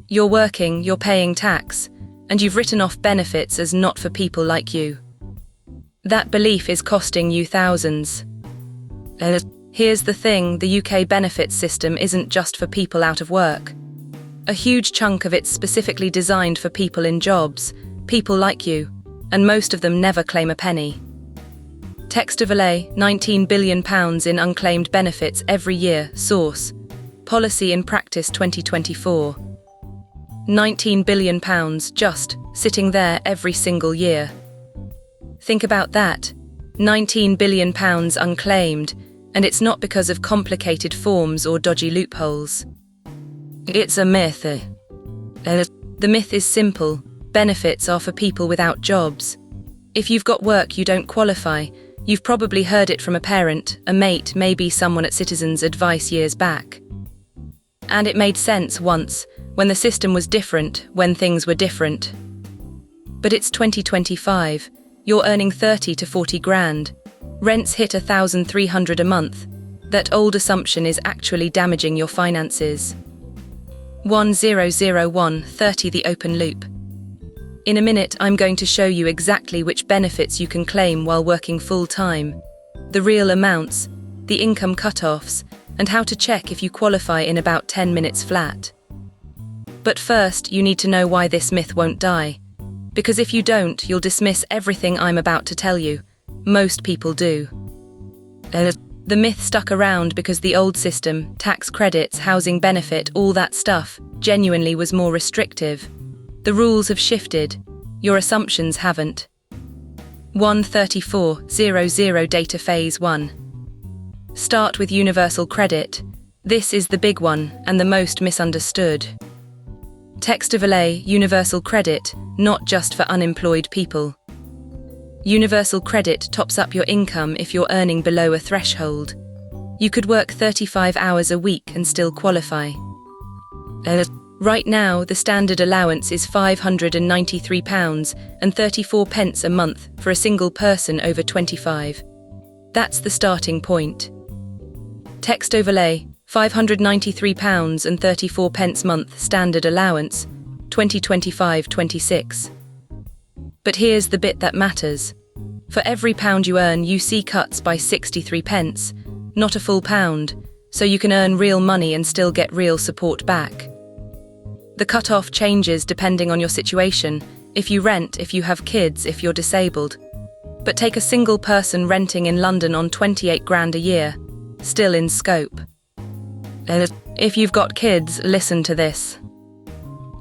You're working, you're paying tax, and you've written off benefits as not for people like you. That belief is costing you thousands. Here's the thing, the UK benefits system isn't just for people out of work. A huge chunk of it's specifically designed for people in jobs, people like you, and most of them never claim a penny. Text overlay, £19 billion in unclaimed benefits every year. Source: Policy in Practice 2024. £19 billion just sitting there every single year. Think about that. £19 billion unclaimed, and it's not because of complicated forms or dodgy loopholes. It's a myth. The myth is simple. Benefits are for people without jobs. If you've got work, you don't qualify. You've probably heard it from a parent, a mate, maybe someone at Citizens Advice years back. And it made sense once, when the system was different, when things were different. But it's 2025. You're earning 30 to 40 grand. Rents hit 1,300 a month. That old assumption is actually damaging your finances. 100130 The open loop. In a minute, I'm going to show you exactly which benefits you can claim while working full-time, the real amounts, the income cutoffs, and how to check if you qualify in about 10 minutes flat. But first, you need to know why this myth won't die. Because if you don't, you'll dismiss everything I'm about to tell you. Most people do. The myth stuck around because the old system, tax credits, housing benefit, all that stuff, genuinely was more restrictive. The rules have shifted. Your assumptions haven't. 134.00 Data Phase 1. Start with universal credit. This is the big one and the most misunderstood. Text overlay, universal credit, not just for unemployed people. Universal credit tops up your income if you're earning below a threshold. You could work 35 hours a week and still qualify. Right now, the standard allowance is £593.34 a month for a single person over 25. That's the starting point. Text overlay, £593.34 month standard allowance, 2025-26. But here's the bit that matters. For every pound you earn, you see cuts by 63 pence, not a full pound, so you can earn real money and still get real support back. The cutoff changes depending on your situation, if you rent, if you have kids, if you're disabled. But take a single person renting in London on 28 grand a year, still in scope. If you've got kids, listen to this.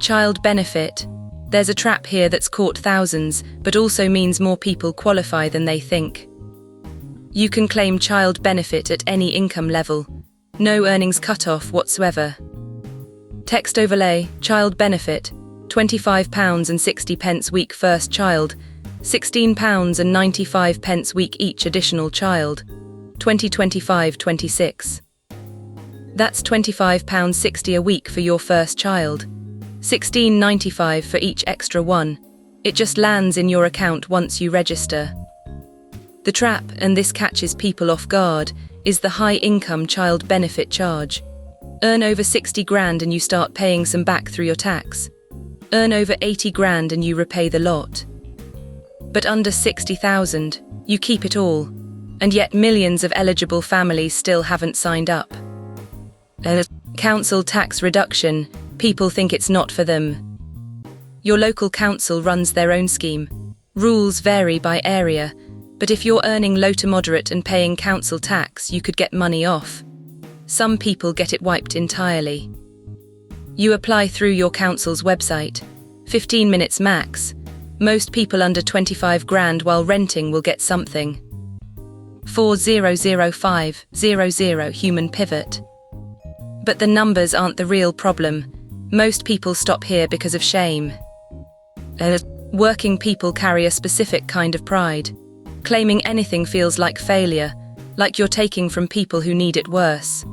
Child benefit. There's a trap here that's caught thousands, but also means more people qualify than they think. You can claim child benefit at any income level. No earnings cutoff whatsoever. Text overlay, child benefit, £25.60 week first child, £16.95 week each additional child, 2025-26. That's £25.60 a week for your first child, £16.95 for each extra one. It just lands in your account once you register. The trap, and this catches people off guard, is the high income child benefit charge. Earn over 60 grand and you start paying some back through your tax. Earn over 80 grand and you repay the lot. But under 60,000, you keep it all. And yet millions of eligible families still haven't signed up. Council tax reduction, people think it's not for them. Your local council runs their own scheme. Rules vary by area, but if you're earning low to moderate and paying council tax, you could get money off. Some people get it wiped entirely. You apply through your council's website. 15 minutes max. Most people under 25 grand while renting will get something. 400500 human pivot. But the numbers aren't the real problem. Most people stop here because of shame. Working people carry a specific kind of pride. Claiming anything feels like failure, like you're taking from people who need it worse.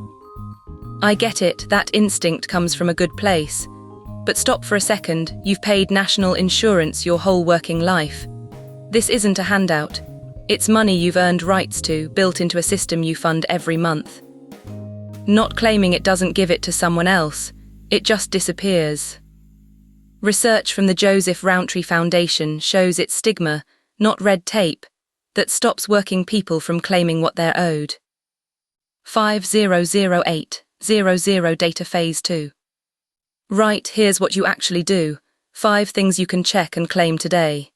I get it, that instinct comes from a good place. But stop for a second, you've paid national insurance your whole working life. This isn't a handout. It's money you've earned rights to, built into a system you fund every month. Not claiming it doesn't give it to someone else, it just disappears. Research from the Joseph Rowntree Foundation shows it's stigma, not red tape, that stops working people from claiming what they're owed. 500800 Data Phase 2. Right, here's what you actually do. 5 things you can check and claim today.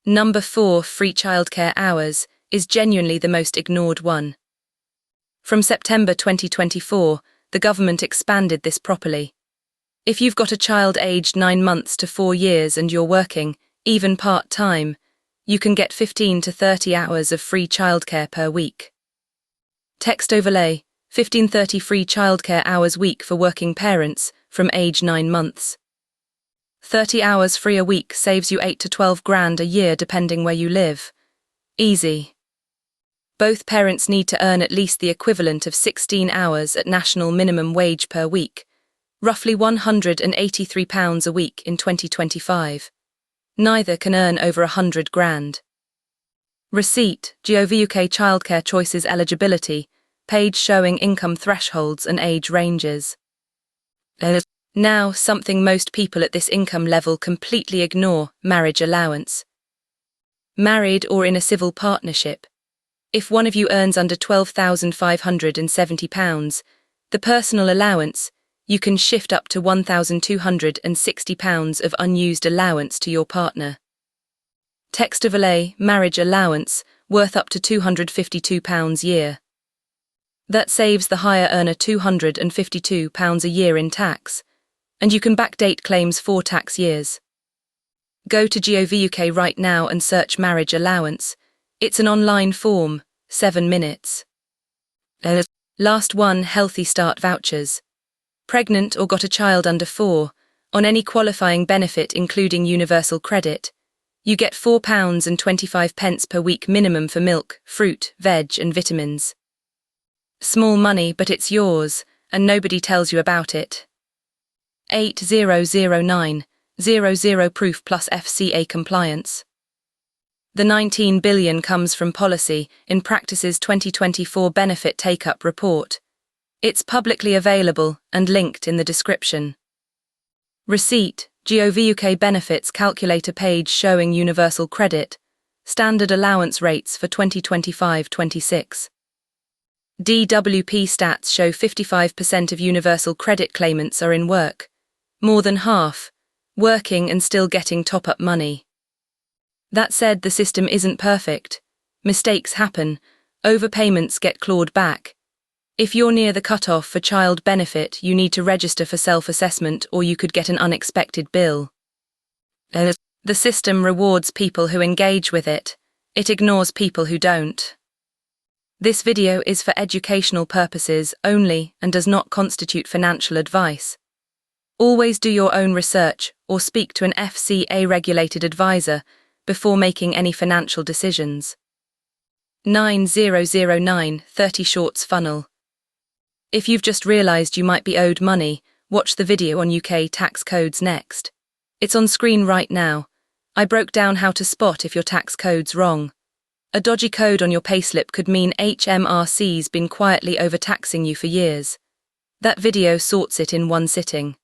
Number 4, free childcare hours, is genuinely the most ignored one. From September 2024, the government expanded this properly. If you've got a child aged 9 months to 4 years and you're working, even part-time, you can get 15 to 30 hours of free childcare per week. Text overlay, 1530 free childcare hours week for working parents from age 9 months. 30 hours free a week saves you 8 to 12 grand a year depending where you live. Easy. Both parents need to earn at least the equivalent of 16 hours at national minimum wage per week, roughly £183 a week in 2025. Neither can earn over 100 grand. Receipt, GOV.UK Childcare Choices Eligibility, page showing income thresholds and age ranges. Now, something most people at this income level completely ignore: marriage allowance. Married or in a civil partnership. If one of you earns under £12,570, the personal allowance, you can shift up to £1,260 of unused allowance to your partner. Text overlay, marriage allowance, worth up to £252 a year. That saves the higher earner £252 a year in tax, and you can backdate claims 4 tax years. Go to GOV.UK right now and search marriage allowance. It's an online form, 7 minutes. Last one, Healthy Start vouchers. Pregnant or got a child under 4, on any qualifying benefit including universal credit, you get £4.25 per week minimum for milk, fruit, veg and vitamins. Small money, but it's yours, and nobody tells you about it. 800900 proof plus FCA compliance. The 19 billion comes from policy in Practice's 2024 Benefit Take-Up Report. It's publicly available and linked in the description. Receipt, GOV.UK Benefits Calculator page showing universal credit, standard allowance rates for 2025-26. DWP stats show 55% of universal credit claimants are in work, more than half, working and still getting top-up money. That said, the system isn't perfect. Mistakes happen, overpayments get clawed back. If you're near the cutoff for child benefit, you need to register for self-assessment or you could get an unexpected bill. The system rewards people who engage with it. It ignores people who don't. This video is for educational purposes only and does not constitute financial advice. Always do your own research or speak to an FCA-regulated advisor before making any financial decisions. 900930 Shorts Funnel. If you've just realised you might be owed money, watch the video on UK tax codes next. It's on screen right now. I broke down how to spot if your tax code's wrong. A dodgy code on your payslip could mean HMRC's been quietly overtaxing you for years. That video sorts it in one sitting.